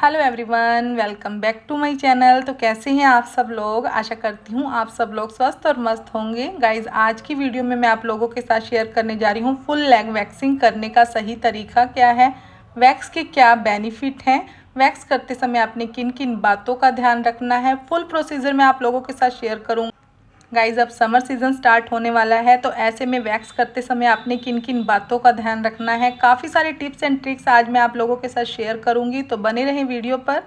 Hello everyone, welcome back to my channel. तो कैसे हैं आप सब लोग। आशा करती हूँ आप सब लोग स्वस्थ और मस्त होंगे। गाइज, आज की वीडियो में मैं आप लोगों के साथ शेयर करने जा रही हूँ फुल लेग वैक्सिंग करने का सही तरीका क्या है, वैक्स के क्या बेनिफिट हैं, वैक्स करते समय आपने किन किन बातों का ध्यान रखना है। फुल प्रोसीजर मैं आप लोगों के साथ शेयर करूँगी। गाइज, अब समर सीज़न स्टार्ट होने वाला है, तो ऐसे में वैक्स करते समय आपने किन किन बातों का ध्यान रखना है। काफ़ी सारे टिप्स एंड ट्रिक्स आज मैं आप लोगों के साथ शेयर करूंगी, तो बने रहें वीडियो पर।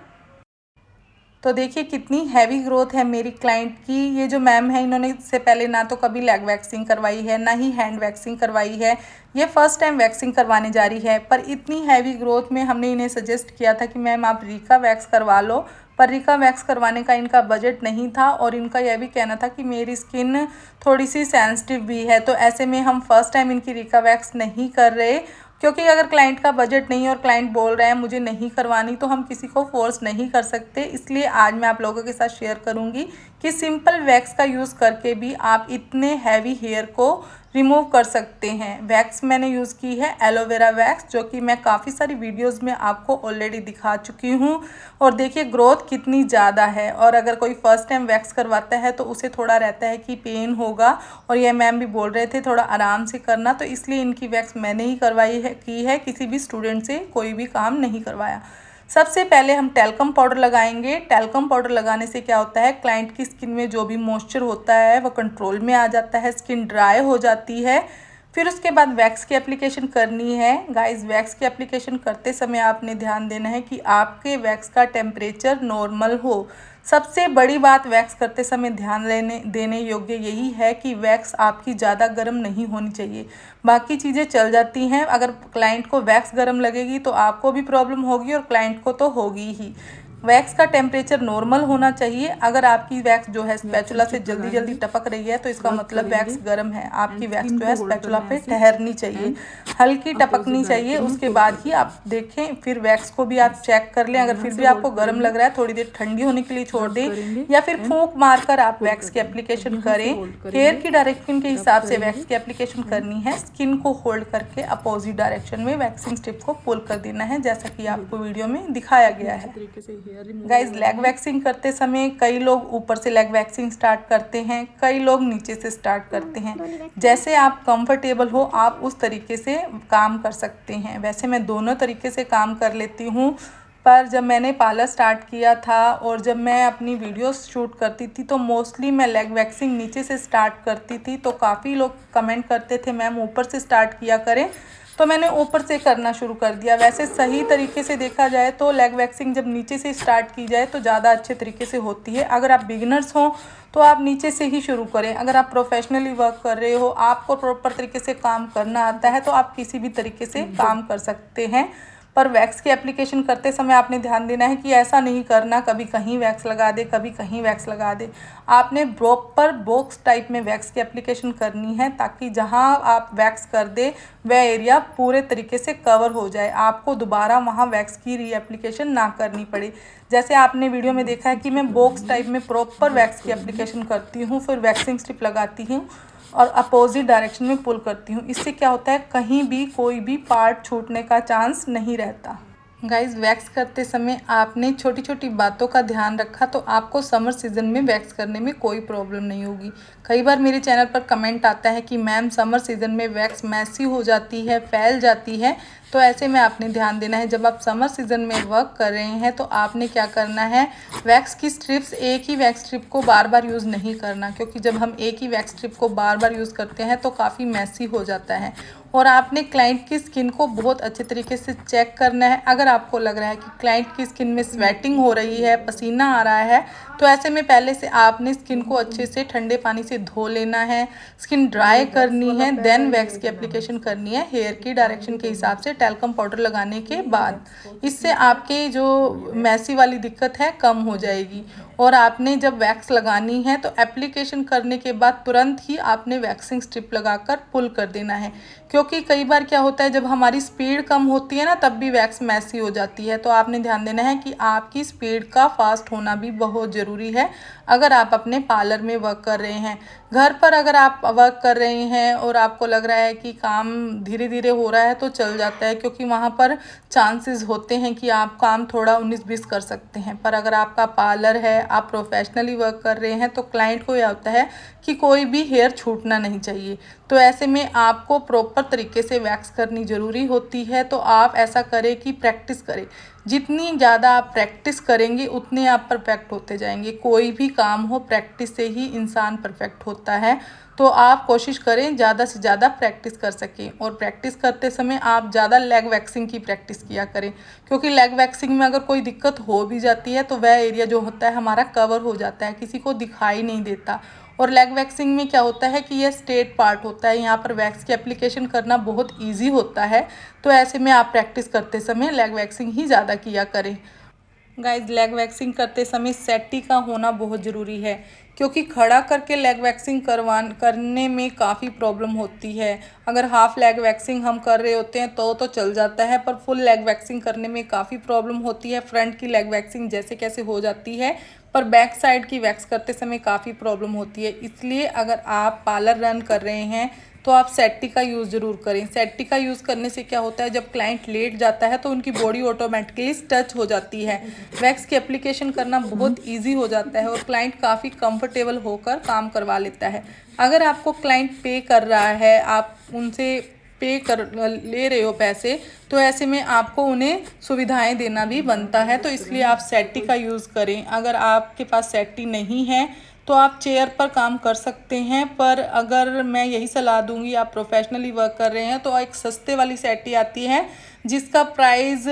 तो देखिए कितनी हैवी ग्रोथ है मेरी क्लाइंट की। ये जो मैम है, इन्होंने इससे पहले ना तो कभी लेग वैक्सिंग करवाई है, ना ही हैंड वैक्सिंग करवाई है। ये फर्स्ट टाइम वैक्सिंग करवाने जा रही है। पर इतनी हैवी ग्रोथ में हमने इन्हें सजेस्ट किया था कि मैम आप रीका वैक्स करवा लो, पर रीका वैक्स करवाने का इनका बजट नहीं था और इनका यह भी कहना था कि मेरी स्किन थोड़ी सी सेंसिटिव भी है। तो ऐसे में हम फर्स्ट टाइम इनकी रीका वैक्स नहीं कर रहे, क्योंकि अगर क्लाइंट का बजट नहीं है और क्लाइंट बोल रहे हैं मुझे नहीं करवानी, तो हम किसी को फोर्स नहीं कर सकते। इसलिए आज मैं आप लोगों के साथ शेयर करूंगी कि सिंपल वैक्स का यूज़ करके भी आप इतने हैवी हेयर को रिमूव कर सकते हैं। वैक्स मैंने यूज़ की है एलोवेरा वैक्स, जो कि मैं काफ़ी सारी वीडियोस में आपको ऑलरेडी दिखा चुकी हूँ। और देखिए ग्रोथ कितनी ज़्यादा है। और अगर कोई फर्स्ट टाइम वैक्स करवाता है तो उसे थोड़ा रहता है कि पेन होगा, और ये मैम भी बोल रहे थे थोड़ा आराम से करना, तो इसलिए इनकी वैक्स मैंने ही करवाई है की है, किसी भी स्टूडेंट से कोई भी काम नहीं करवाया। सबसे पहले हम टैल्कम पाउडर लगाएंगे। टैल्कम पाउडर लगाने से क्या होता है, क्लाइंट की स्किन में जो भी मॉइस्चर होता है वो कंट्रोल में आ जाता है, स्किन ड्राई हो जाती है। फिर उसके बाद वैक्स की एप्लीकेशन करनी है। गाइस, वैक्स की एप्लीकेशन करते समय आपने ध्यान देना है कि आपके वैक्स का टेम्परेचर नॉर्मल हो। सबसे बड़ी बात वैक्स करते समय ध्यान देने योग्य यही है कि वैक्स आपकी ज़्यादा गर्म नहीं होनी चाहिए। बाकी चीज़ें चल जाती हैं, अगर क्लाइंट को वैक्स गर्म लगेगी तो आपको भी प्रॉब्लम होगी और क्लाइंट को तो होगी ही। वैक्स का टेम्परेचर नॉर्मल होना चाहिए। अगर आपकी वैक्स जो है स्पैचुला से जल्दी जल्दी टपक रही है तो इसका मतलब वैक्स गर्म है। आपकी वैक्स जो है स्पैचुला पे ठहरनी चाहिए, हल्की टपकनी चाहिए। उसके बाद ही आप देखें, फिर वैक्स को भी आप चेक कर लें। अगर फिर भी आपको गर्म लग रहा है, थोड़ी देर ठंडी होने के लिए छोड़ दें, या फिर फूंक मारकर आप वैक्स की एप्लीकेशन करें। हेयर की डायरेक्शन के हिसाब से वैक्स की एप्लीकेशन करनी है। स्किन को होल्ड करके अपोजिट डायरेक्शन में वैक्सिंग स्ट्रिप को पुल कर देना है, जैसा कि आपको वीडियो में दिखाया गया है। गाइज, लेग वैक्सिंग करते समय कई लोग ऊपर से लेग वैक्सिंग स्टार्ट करते हैं, कई लोग नीचे से स्टार्ट करते हैं। जैसे आप कंफर्टेबल हो आप उस तरीके से काम कर सकते हैं। वैसे मैं दोनों तरीके से काम कर लेती हूँ, पर जब मैंने पार्लर स्टार्ट किया था और जब मैं अपनी वीडियोस शूट करती थी तो मोस्टली मैं लेग वैक्सिंग नीचे से स्टार्ट करती थी। तो काफ़ी लोग कमेंट करते थे मैम ऊपर से स्टार्ट किया करें, तो मैंने ऊपर से करना शुरू कर दिया। वैसे सही तरीके से देखा जाए तो लेग वैक्सिंग जब नीचे से स्टार्ट की जाए तो ज़्यादा अच्छे तरीके से होती है। अगर आप बिगिनर्स हो तो आप नीचे से ही शुरू करें। अगर आप प्रोफेशनली वर्क कर रहे हो, आपको प्रॉपर तरीके से काम करना आता है, तो आप किसी भी तरीके से काम कर सकते हैं। पर वैक्स की एप्लीकेशन करते समय आपने ध्यान देना है कि ऐसा नहीं करना कभी कहीं वैक्स लगा दे कभी कहीं वैक्स लगा दे। आपने प्रॉपर बॉक्स टाइप में वैक्स की एप्लीकेशन करनी है, ताकि जहां आप वैक्स कर दे वह एरिया पूरे तरीके से कवर हो जाए, आपको दोबारा वहां वैक्स की री एप्लीकेशन ना करनी पड़े। जैसे आपने वीडियो में देखा है कि मैं बॉक्स टाइप में प्रॉपर वैक्स की एप्लीकेशन करती हूँ, फिर वैक्सिंग स्ट्रिप लगाती हूँ और अपोजिट डायरेक्शन में पुल करती हूँ। इससे क्या होता है, कहीं भी कोई भी पार्ट छूटने का चांस नहीं रहता। गाइस, वैक्स करते समय आपने छोटी छोटी बातों का ध्यान रखा तो आपको समर सीज़न में वैक्स करने में कोई प्रॉब्लम नहीं होगी। कई बार मेरे चैनल पर कमेंट आता है कि मैम समर सीज़न में वैक्स मैसी हो जाती है, फैल जाती है। तो ऐसे में आपने ध्यान देना है, जब आप समर सीज़न में वर्क कर रहे हैं तो आपने क्या करना है, वैक्स की स्ट्रिप्स, एक ही वैक्स स्ट्रिप को बार बार यूज़ नहीं करना, क्योंकि जब हम एक ही वैक्स स्ट्रिप को बार बार यूज़ करते हैं तो काफ़ी मैसी हो जाता है। और आपने क्लाइंट की स्किन को बहुत अच्छे तरीके से चेक करना है। अगर आपको लग रहा है कि क्लाइंट की स्किन में स्वेटिंग हो रही है, पसीना आ रहा है, तो ऐसे में पहले से आपने स्किन को अच्छे से ठंडे पानी से धो लेना है, स्किन ड्राई करनी है, देन वैक्स की एप्लीकेशन करनी है हेयर की डायरेक्शन के हिसाब से टैल्कम पाउडर लगाने के बाद। इससे आपके जो मैसी वाली दिक्कत है कम हो जाएगी। और आपने जब वैक्स लगानी है तो एप्लीकेशन करने के बाद तुरंत ही आपने वैक्सिंग स्ट्रिप लगाकर पुल कर देना है, क्योंकि कई बार क्या होता है जब हमारी स्पीड कम होती है ना तब भी वैक्स मैसी हो जाती है। तो आपने ध्यान देना है कि आपकी स्पीड का फास्ट होना भी बहुत ज़रूरी है अगर आप अपने पार्लर में वर्क कर रहे हैं। घर पर अगर आप वर्क कर रहे हैं और आपको लग रहा है कि काम धीरे धीरे हो रहा है तो चल जाता है, क्योंकि वहाँ पर चांसेस होते हैं कि आप काम थोड़ा 19-20 कर सकते हैं। पर अगर आपका पार्लर है, आप प्रोफेशनली वर्क कर रहे हैं, तो क्लाइंट को यह होता है कि कोई भी हेयर छूटना नहीं चाहिए। तो ऐसे में आपको प्रॉपर तरीके से वैक्स करनी ज़रूरी होती है। तो आप ऐसा करें कि प्रैक्टिस करें, जितनी ज़्यादा आप प्रैक्टिस करेंगे उतने आप परफेक्ट होते जाएंगे। कोई भी काम हो प्रैक्टिस से ही इंसान परफेक्ट होता है। तो आप कोशिश करें ज़्यादा से ज़्यादा प्रैक्टिस कर सकें, और प्रैक्टिस करते समय आप ज़्यादा लेग वैक्सिंग की प्रैक्टिस किया करें, क्योंकि लेग वैक्सिंग में अगर कोई दिक्कत हो भी जाती है तो वह एरिया जो होता है हमारा कवर हो जाता है, किसी को दिखाई नहीं देता। और लेग वैक्सिंग में क्या होता है कि यह स्ट्रेट पार्ट होता है, यहाँ पर वैक्स की एप्लीकेशन करना बहुत ईजी होता है। तो ऐसे में आप प्रैक्टिस करते समय लेग वैक्सिंग ही ज़्यादा किया करें। गाइज, लेग वैक्सिंग करते समय सेटी का होना बहुत ज़रूरी है, क्योंकि खड़ा करके लेग वैक्सिंग करने में काफ़ी प्रॉब्लम होती है। अगर हाफ लेग वैक्सिंग हम कर रहे होते हैं तो चल जाता है, पर फुल लेग वैक्सिंग करने में काफ़ी प्रॉब्लम होती है। फ्रंट की लेग वैक्सिंग जैसे कैसे हो जाती है, पर बैक साइड की वैक्स करते समय काफ़ी प्रॉब्लम होती है। इसलिए अगर आप पार्लर रन कर रहे हैं तो आप सेटी का यूज़ ज़रूर करें। सेटी का यूज़ करने से क्या होता है, जब क्लाइंट लेट जाता है तो उनकी बॉडी ऑटोमेटिकली टच हो जाती है, वैक्स की एप्लीकेशन करना बहुत इजी हो जाता है और क्लाइंट काफ़ी कंफर्टेबल होकर काम करवा लेता है। अगर आपको क्लाइंट पे कर रहा है, आप उनसे पे कर ले रहे हो पैसे, तो ऐसे में आपको उन्हें सुविधाएं देना भी बनता है। तो इसलिए आप सेटी का यूज़ करें। अगर आपके पास सेटी नहीं है तो आप चेयर पर काम कर सकते हैं, पर अगर मैं यही सलाह दूंगी, आप प्रोफेशनली वर्क कर रहे हैं तो एक सस्ते वाली सेटी आती है जिसका प्राइस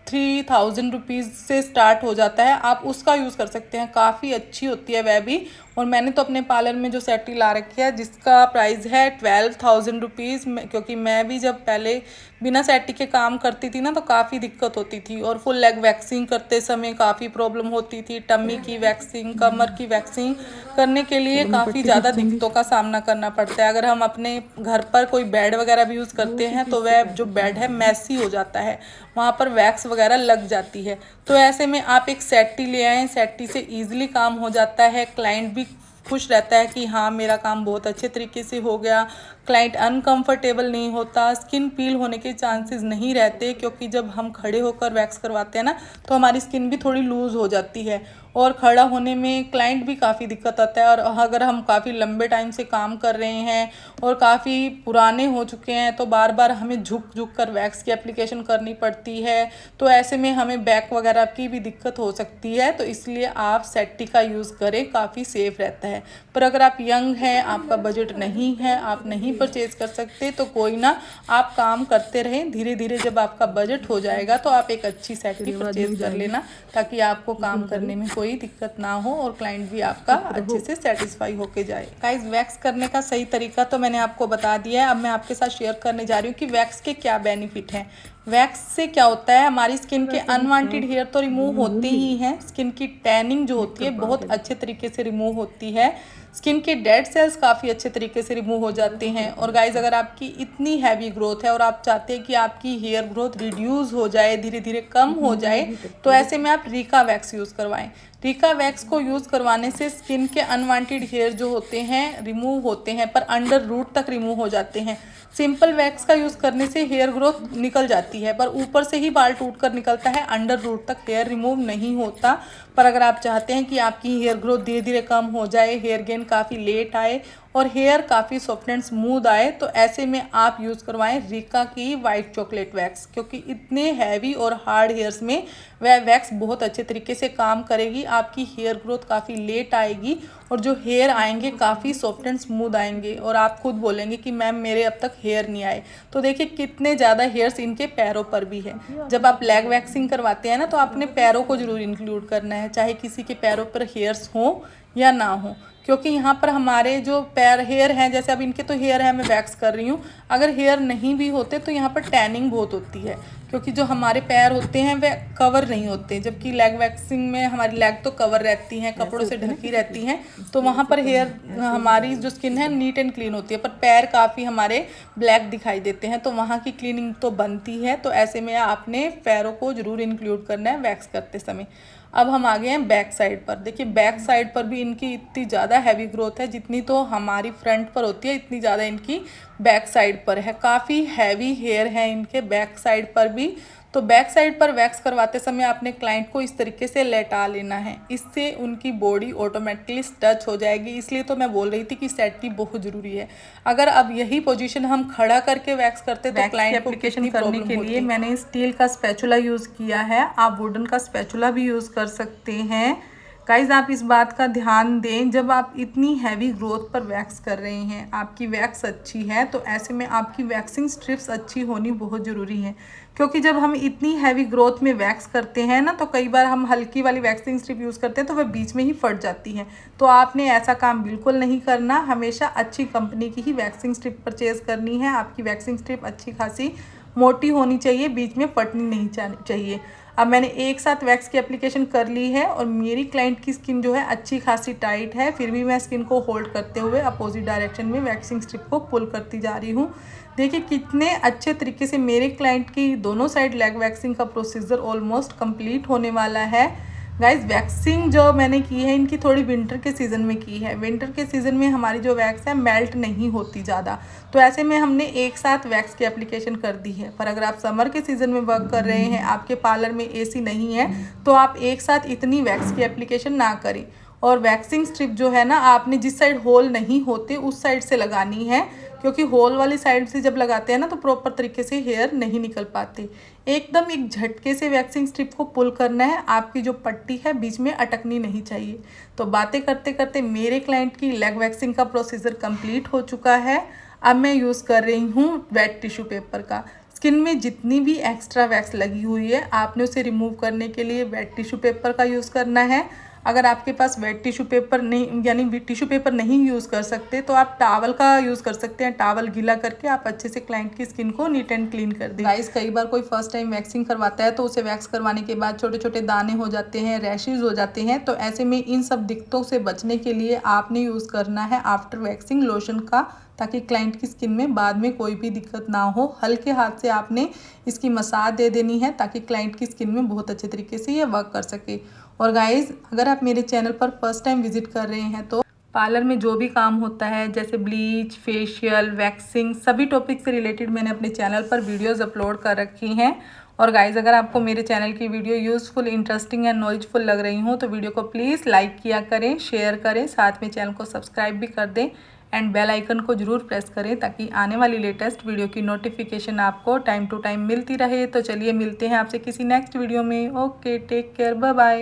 3000 रुपीज़ से स्टार्ट हो जाता है, आप उसका यूज़ कर सकते हैं। काफ़ी अच्छी होती है वह भी। और मैंने तो अपने पार्लर में जो सेटी ला रखी है जिसका प्राइस है 12,000 रुपीज़, क्योंकि मैं भी जब पहले बिना सेटी के काम करती थी ना तो काफ़ी दिक्कत होती थी, और फुल लेग वैक्सिंग करते समय काफ़ी प्रॉब्लम होती थी। टमी की वैक्सिंग, कमर की वैक्सिंग करने के लिए काफ़ी ज़्यादा दिक्कतों का सामना करना पड़ता है। अगर हम अपने घर पर कोई बेड वगैरह भी यूज़ करते हैं तो वह जो बेड है मैसी हो जाता है, वहाँ पर वैक्स वगैरह लग जाती है। तो ऐसे में आप एक सेटी ले आएँ, सेटी से ईजिली काम हो जाता है, क्लाइंट भी खुश रहता है कि हाँ मेरा काम बहुत अच्छे तरीके से हो गया। क्लाइंट अनकंफर्टेबल नहीं होता, स्किन पील होने के चांसेस नहीं रहते, क्योंकि जब हम खड़े होकर वैक्स करवाते हैं ना तो हमारी स्किन भी थोड़ी लूज़ हो जाती है, और खड़ा होने में क्लाइंट भी काफ़ी दिक्कत आता है। और अगर हम काफ़ी लंबे टाइम से काम कर रहे हैं और काफ़ी पुराने हो चुके हैं तो बार बार हमें झुक झुक कर वैक्स की एप्लीकेशन करनी पड़ती है, तो ऐसे में हमें बैक वगैरह की भी दिक्कत हो सकती है। तो इसलिए आप सेटी का यूज़ करें, काफ़ी सेफ रहता है। पर अगर आप यंग हैं, आपका बजट नहीं है, आप नहीं परचेज़ कर सकते, तो कोई ना, आप काम करते रहें, धीरे धीरे जब आपका बजट हो जाएगा तो आप एक अच्छी सेटी परचेज़ कर लेना, ताकि आपको काम करने में कोई दिक्कत ना हो और क्लाइंट भी आपका अच्छे से सेटिस्फाई होके जाए। गाइस, वैक्स करने का सही तरीका तो मैंने आपको बता दिया है। अब मैं आपके साथ शेयर करने जा रही हूँ कि वैक्स के क्या बेनिफिट हैं। वैक्स से क्या होता है, हमारी स्किन के अनवांटेड हेयर तो रिमूव होते ही हैं, स्किन की टैनिंग जो होती है बहुत अच्छे तरीके से रिमूव होती है, स्किन के डेड सेल्स काफ़ी अच्छे तरीके से रिमूव हो जाते हैं। और गाइज, अगर आपकी इतनी हैवी ग्रोथ है और आप चाहते हैं कि आपकी हेयर ग्रोथ रिड्यूस हो जाए, धीरे धीरे कम हो जाए, तो ऐसे में आप रीका वैक्स यूज़ करवाएं। रीका वैक्स को यूज़ करवाने से स्किन के अनवांटेड हेयर जो होते हैं रिमूव होते हैं, पर अंडर रूट तक रिमूव हो जाते हैं। सिंपल वैक्स का यूज़ करने से हेयर ग्रोथ निकल जाती है, पर ऊपर से ही बाल टूट कर निकलता है, अंडर रूट तक हेयर रिमूव नहीं होता। पर अगर आप चाहते हैं कि आपकी हेयर ग्रोथ धीरे धीरे कम हो जाए, हेयर गेन काफ़ी लेट आए और हेयर काफ़ी सॉफ्ट एंड स्मूथ आए, तो ऐसे में आप यूज़ करवाएं रीका की वाइट चॉकलेट वैक्स, क्योंकि इतने हैवी और हार्ड हेयर्स में वह वैक्स बहुत अच्छे तरीके से काम करेगी। आपकी हेयर ग्रोथ काफ़ी लेट आएगी और जो हेयर आएंगे काफ़ी सॉफ्ट एंड स्मूथ आएंगे, और आप खुद बोलेंगे कि मैम मेरे अब तक हेयर नहीं आए। तो देखिए कितने ज़्यादा हेयर्स इनके पैरों पर भी है। जब आप लेग वैक्सिंग करवाते हैं ना तो आपने पैरों को जरूर इंक्लूड करना है, चाहे किसी के पैरों पर हेयर्स हों या ना हो, क्योंकि यहाँ पर हमारे जो पैर हेयर हैं, जैसे अब इनके तो हेयर है, मैं वैक्स कर रही हूँ, अगर हेयर नहीं भी होते तो यहाँ पर टैनिंग बहुत होती है, क्योंकि जो हमारे पैर होते हैं वे कवर नहीं होते, जबकि लेग वैक्सिंग में हमारी लेग तो कवर रहती हैं, कपड़ों से ढकी रहती हैं, तो वहाँ पर हेयर हमारी जो स्किन है नीट एंड क्लीन होती है, पर पैर काफ़ी हमारे ब्लैक दिखाई देते हैं, तो वहाँ की क्लीनिंग तो बनती है। तो ऐसे में आपने पैरों को ज़रूर इंक्लूड करना है वैक्स करते समय। अब हम आ गए हैं बैक साइड पर। देखिए बैक साइड पर भी इनकी इतनी ज़्यादा हैवी ग्रोथ है, जितनी तो हमारी फ्रंट पर होती है इतनी ज़्यादा इनकी बैक साइड पर है। काफ़ी हैवी हेयर है इनके बैक साइड पर भी। तो बैक साइड पर वैक्स करवाते समय आपने क्लाइंट को इस तरीके से लेटा लेना है, इससे उनकी बॉडी ऑटोमेटिकली टच हो जाएगी। इसलिए तो मैं बोल रही थी कि सेट बहुत ज़रूरी है। अगर अब यही पोजीशन हम खड़ा करके वैक्स करते तो क्लाइंट को एप्लीकेशन करने के लिए मैंने स्टील का स्पैचुला यूज़ किया है, आप वुडन का स्पैचुला भी यूज़ कर सकते हैं। गाइज आप इस बात का ध्यान दें, जब आप इतनी हैवी ग्रोथ पर वैक्स कर रहे हैं, आपकी वैक्स अच्छी है, तो ऐसे में आपकी वैक्सिंग स्ट्रिप्स अच्छी होनी बहुत ज़रूरी है। क्योंकि जब हम इतनी हैवी ग्रोथ में वैक्स करते हैं ना, तो कई बार हम हल्की वाली वैक्सिंग स्ट्रिप यूज़ करते हैं तो वह बीच में ही फट जाती हैं। तो आपने ऐसा काम बिल्कुल नहीं करना, हमेशा अच्छी कंपनी की ही वैक्सिंग स्ट्रिप परचेज़ करनी है। आपकी वैक्सिंग स्ट्रिप अच्छी खासी मोटी होनी चाहिए, बीच में फटनी नहीं चाहिए। अब मैंने एक साथ वैक्स की एप्लीकेशन कर ली है और मेरी क्लाइंट की स्किन जो है अच्छी खासी टाइट है, फिर भी मैं स्किन को होल्ड करते हुए अपोजिट डायरेक्शन में वैक्सिंग स्ट्रिप को पुल करती जा रही हूँ। देखिए कितने अच्छे तरीके से मेरे क्लाइंट की दोनों साइड लेग वैक्सिंग का प्रोसीजर ऑलमोस्ट कंप्लीट होने वाला है। गाइज वैक्सिंग जो मैंने की है इनकी थोड़ी विंटर के सीज़न में की है। विंटर के सीज़न में हमारी जो वैक्स है मेल्ट नहीं होती ज़्यादा, तो ऐसे में हमने एक साथ वैक्स की एप्लीकेशन कर दी है। पर अगर आप समर के सीज़न में वर्क कर रहे हैं, आपके पार्लर में एसी नहीं है, तो आप एक साथ इतनी वैक्स की एप्लीकेशन ना करें। और वैक्सिंग स्ट्रिप जो है ना, आपने जिस साइड होल नहीं होते उस साइड से लगानी है, क्योंकि होल वाली साइड से जब लगाते हैं ना तो प्रॉपर तरीके से हेयर नहीं निकल पाते। एकदम एक झटके से वैक्सिंग स्ट्रिप को पुल करना है, आपकी जो पट्टी है बीच में अटकनी नहीं चाहिए। तो बातें करते करते मेरे क्लाइंट की लेग वैक्सिंग का प्रोसीजर कंप्लीट हो चुका है। अब मैं यूज़ कर रही हूँ वेट टिश्यू पेपर का। स्किन में जितनी भी एक्स्ट्रा वैक्स लगी हुई है आपने उसे रिमूव करने के लिए वेट टिश्यू पेपर का यूज़ करना है। अगर आपके पास वेट टिश्यू पेपर नहीं, यानी टिश्यू पेपर नहीं यूज़ कर सकते, तो आप टॉवल का यूज़ कर सकते हैं। टॉवल गीला करके आप अच्छे से क्लाइंट की स्किन को नीट एंड क्लीन कर दें। गाइस कई बार कोई फर्स्ट टाइम वैक्सिंग करवाता है तो उसे वैक्स करवाने के बाद छोटे छोटे दाने हो जाते हैं, रैशेज हो जाते हैं। तो ऐसे में इन सब दिक्कतों से बचने के लिए आपने यूज़ करना है आफ्टर वैक्सिंग लोशन का, ताकि क्लाइंट की स्किन में बाद में कोई भी दिक्कत ना हो। हल्के हाथ से आपने इसकी मसाज दे देनी है ताकि क्लाइंट की स्किन में बहुत अच्छे तरीके से ये वर्क कर सके। और गाइज़ अगर आप मेरे चैनल पर फर्स्ट टाइम विजिट कर रहे हैं तो पार्लर में जो भी काम होता है जैसे ब्लीच, फेशियल, वैक्सिंग, सभी टॉपिक से रिलेटेड मैंने अपने चैनल पर वीडियोस अपलोड कर रखी हैं। और गाइज़ अगर आपको मेरे चैनल की video useful, interesting and knowledgeful लग रही हो तो वीडियो को प्लीज़ लाइक किया करें, शेयर करें, साथ में चैनल को सब्सक्राइब भी कर दें एंड बेल आइकन को ज़रूर प्रेस करें ताकि आने वाली लेटेस्ट वीडियो की नोटिफिकेशन आपको टाइम टू टाइम मिलती रहे। तो चलिए मिलते हैं आपसे किसी नेक्स्ट वीडियो में। Okay, take care, bye bye.